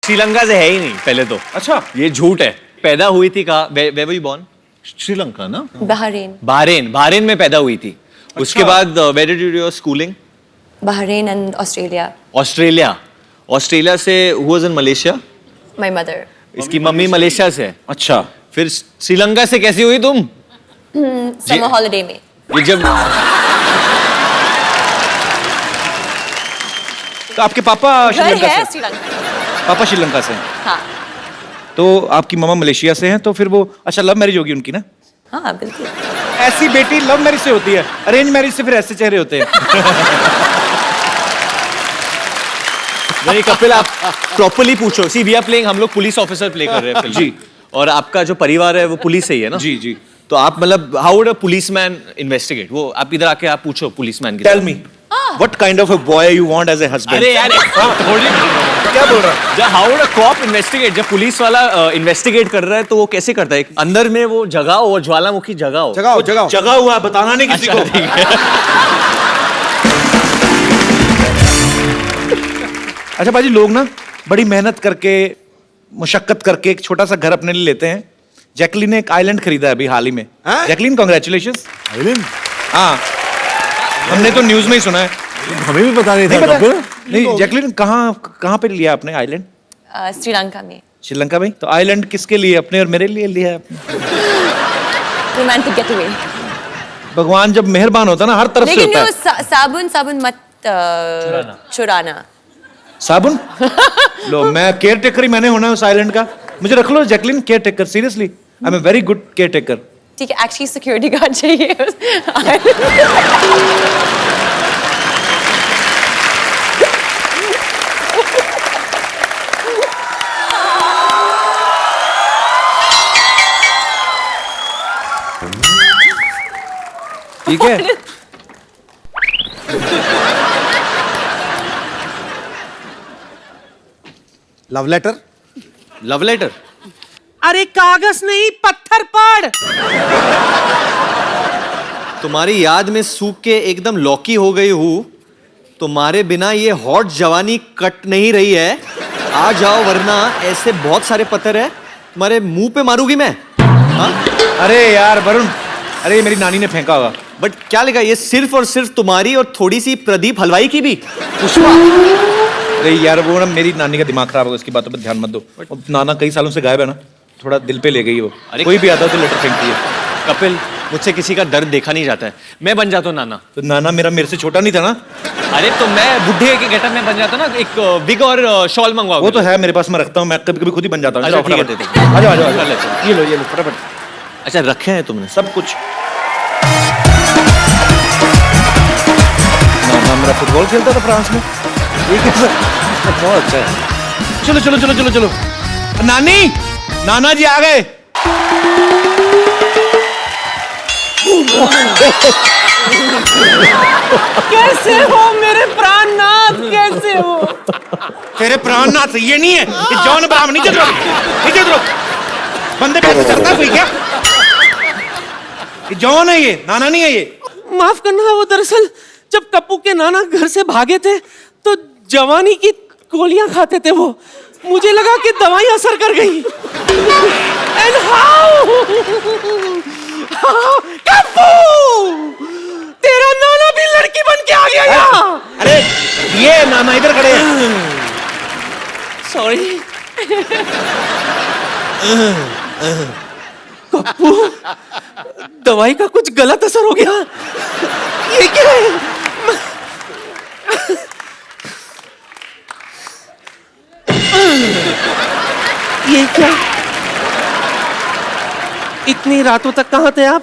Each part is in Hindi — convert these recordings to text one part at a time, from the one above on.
श्रीलंका से है ही नहीं पहले तो। अच्छा, ये झूठ है। पैदा हुई थी कहाँ? Where were you born? Sri Lanka ना? Bahrain. बहरीन में पैदा हुई थी। उसके बाद where did you do your schooling? Bahrain and Australia. Australia से who was in Malaysia? My mother. इसकी मम्मी मलेशिया से है। अच्छा, फिर श्रीलंका से कैसी हुई तुम? Summer holiday में. ये जब तो आपके पापा घर श्रीलंका है से? श्रीलंका. पापा श्रीलंका से हैं। हाँ. तो आपकी मामा मलेशिया से हैं, तो फिर वो अच्छा लव मैरिज होगी उनकी ना? हाँ बिल्कुल. ऐसी बेटी लव मैरिज से होती है, अरेंज मैरिज से फिर ऐसे चेहरे होते हैं। नहीं कपिल, आप प्रॉपर्ली पूछो। सी वी आर प्लेइंग, हम लोग पुलिस ऑफिसर प्ले कर रहे हैं फिल्म। जी। और आपका जो परिवार है वो पुलिस से ही है ना? जी जी। तो आप मतलब how would a policeman investigate? वो आप इधर आके आप पूछो पुलिसमैन की। Tell me what kind of a boy you want as a husband? अरे यार थोड़ी क्या बोल रहा है? जब how would a cop investigate? जब पुलिस वाला इन्वेस्टिगेट कर रहा है तो वो कैसे करता है? अंदर में वो जगह हो, ज्वालामुखी जगह हो। जगह हुआ, बताना नहीं किसी को। ठीक है। अच्छा बाजी, लोग ना बड़ी मेहनत करके, मुशक्कत करके एक छोटा सा घर अपने लिए लेते हैं। जैकलीन ने एक आइलैंड खरीदा है अभी हाल ही में। Jacqueline congratulations. आइलैंड? हाँ, हमने तो न्यूज में ही सुना है। हमें भी पता नहीं नहीं था पता? कपिल। नहीं, जैकलीन कहाँ पे लिया आपने आइलैंड? श्रीलंका में. श्रीलंका में? तो आइलैंड किसके लिए, अपने और मेरे लिए लिया है आपने? Romantic getaway. भगवान जब मेहरबान होता है ना, हर तरफ से लेकिन होता वो है। साबुन मत चुराना. साबुन? लो, मैं केयर टेकर ही मैंने होना है उस आइलैंड का। मुझे रख लो Jacqueline, caretaker. Seriously, I am a very good caretaker. ठीक है, एक्चुअली सिक्योरिटी गार्ड चाहिए. ठीक है। Love letter? Love letter? अरे कागज नहीं, पत्थर पड़. तुम्हारी याद में सूख के एकदम लौकी हो गई हूँ। तुम्हारे बिना ये हॉट जवानी कट नहीं रही है। आ जाओ वरना ऐसे बहुत सारे पत्थर है तुम्हारे मुंह पे मारूंगी मैं। हाँ? अरे यार वरुण, अरे मेरी नानी ने फेंका होगा। बट क्या लिखा? ये सिर्फ और सिर्फ तुम्हारी और थोड़ी सी प्रदीप हलवाई की भी। पुष्पा। अरे यार वो ना, मेरी नानी का दिमाग खराब होगा, इसकी बातों पर ध्यान मत दो। अब नाना कई सालों से गायब है ना, थोड़ा दिल पे ले गई वो। अरे कोई भी आता है तो लेटर फेंकती है। कपिल, मुझसे किसी का दर्द देखा नहीं जाता है। मैं बन जाता हूँ नाना। तो नाना मेरे से छोटा नहीं था ना? अरे तो मैं बुढ़े के गेटअप में बन जाता ना, एक विग और शॉल मंगवाओ। वो तो है मेरे पास, मैं रखता हूँ। मैं कभी कभी खुद ही बन जाता हूँ। अच्छा, ठीक है, फटाफट। दे दो। आ जाओ आ जाओ, कर लेते हैं। ये लो फटाफट। अच्छा रखे हैं तुमने सब कुछ। नाना मेरा फुटबॉल खेलता था फ्रांस में। ये कैसा? बहुत अच्छा है। चलो चलो चलो चलो चलो। नानी, नाना जी आ गए। कैसे हो मेरे प्राणनाथ, कैसे हो? तेरे प्राणनाथ ये नहीं है, ये जॉन अब्राहम। नीचे उतरो, नीचे उतरो। बंदे पे चढ़ता कोई क्या? ये जॉन है, ये नाना नहीं है ये। माफ करना, वो दरअसल जब कप्पू के नाना घर से भागे थे तो जवानी की गोलियां खाते थे वो। मुझे लगा कि दवाई असर कर गई। एंड हाउ कप्पू, तेरा नाना भी लड़की बन के आ गया यहाँ। अरे ये नाना इधर खड़े हैं। सॉरी कप्पू, दवाई का कुछ गलत असर हो गया। ये क्या है? ये क्या? इतनी रातों तक कहाँ थे आप?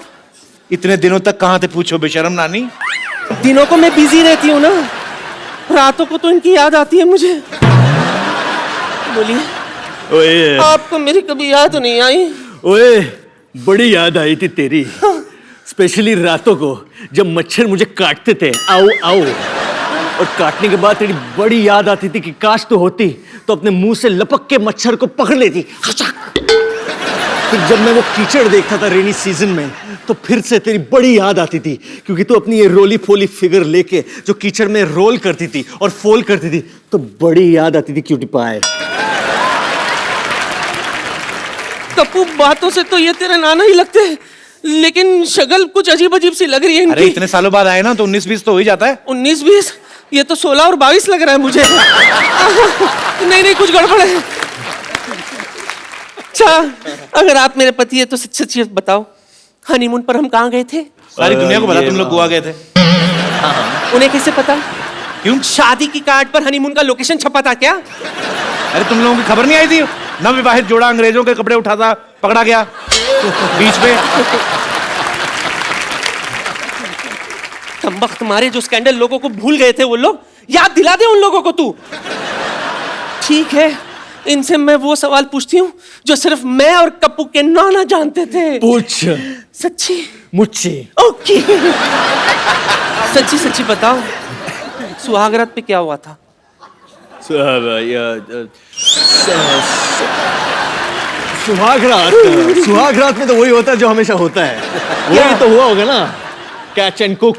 इतने दिनों तक कहाँ थे पूछो बेशरम नानी। दिनों को मैं बिजी रहती हूँ ना, रातों को तो इनकी याद आती है मुझे। बोलिए, ओए आपको मेरी कभी याद नहीं आई? ओए, बड़ी याद आई थी तेरी। स्पेशली रातों को जब मच्छर मुझे काटते थे। आओ आओ। और काटने के बाद तेरी बड़ी याद आती थी कि काश तो होती तो अपने मुंह से लपक के मच्छर को पकड़ लेती। फिर जब मैं वो कीचड़ देखता था रेनी सीजन में तो फिर से तेरी बड़ी याद आती थी, क्योंकि तू अपनी ये रोली फोली फिगर लेके जो कीचड़ में रोल करती थी और फोल करती थी तो बड़ी याद आती थी क्यूटी पाए। कप्पू बातों से तो ये तेरे नाना ही लगते हैं, लेकिन शक्ल कुछ अजीब अजीब सी लग रही है अरे इनकी। इतने सालों बाद आए ना तो 19-20 तो हो ही जाता है। 19-20, ये तो 16 और 22 लग रहा है मुझे। नहीं नहीं, कुछ गड़बड़ है। अच्छा, अगर आप मेरे पति है तो सच सच ये बताओ, हनीमून पर हम कहाँ गए थे? सारी दुनिया को पता तुम लोग गोवा गए थे। उन्हें कैसे पता? क्यों? शादी की कार्ड पर हनीमून का लोकेशन छपा था क्या? अरे तुम लोगों की खबर नहीं आई थी? नवविवाहित जोड़ा अंग्रेजों के कपड़े उठाता पकड़ा गया बीच पे। कमबख्त मारे, जो स्कैंडल लोगों को भूल गए थे वो लोग, याद दिला दे उन लोगों को तू। ठीक है, इनसे मैं वो सवाल पूछती हूँ जो सिर्फ मैं और कप्पू के नाना जानते थे। पूछ सच्ची? मुझसे। ओके। सच्ची सच्ची बताओ, सुहागरात पे क्या हुआ था? सुहागरात में तो वही होता है जो हमेशा होता है। वही तो हुआ होगा ना, catch and cook,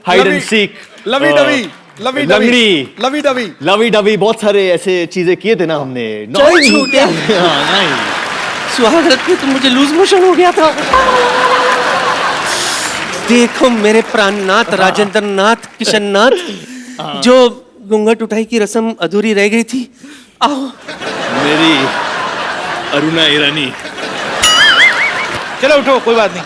hide and seek, lovey dovey, lovey dovey, लंगड़ी, लवी डवी, लवी डबी, बहुत सारे ऐसे चीजें किए थे ना हमने। चल छूटे। हाँ, नहीं। सुहागरात पे तो मुझे लूज मोशन हो गया था। देखो मेरे प्राणनाथ, राजेंद्र नाथ, किशन नाथ, जो घूंघट उठाई की रस्म अधूरी रह गई थी, आओ। मेरी अरुणा ईरानी। चलो उठो, कोई बात नहीं।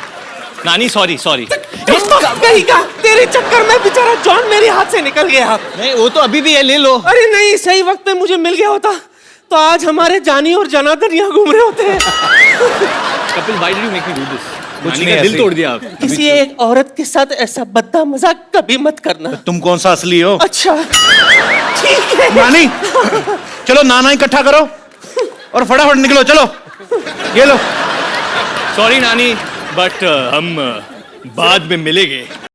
नानी सॉरी सॉरी। कहीं का तेरे चक्कर में बेचारा जॉन मेरे हाथ से निकल गया। नहीं, वो तो अभी भी है, ले लो। अरे नहीं, सही वक्त पे मुझे मिल गया होता तो आज हमारे जानी और जनार्दन यहाँ घूम रहे होते हैं। Kapil, why did you make me do this? कुछ नानी नहीं, का दिल ऐसे तोड़ दिया आप। किसी एक औरत के साथ ऐसा बद्दा मजाक कभी मत करना। तुम कौन सा असली हो? अच्छा ठीक है। नानी, चलो नाना इकट्ठा करो और फटाफट निकलो। चलो ये लो। सॉरी नानी, बट हम बाद में मिलेंगे।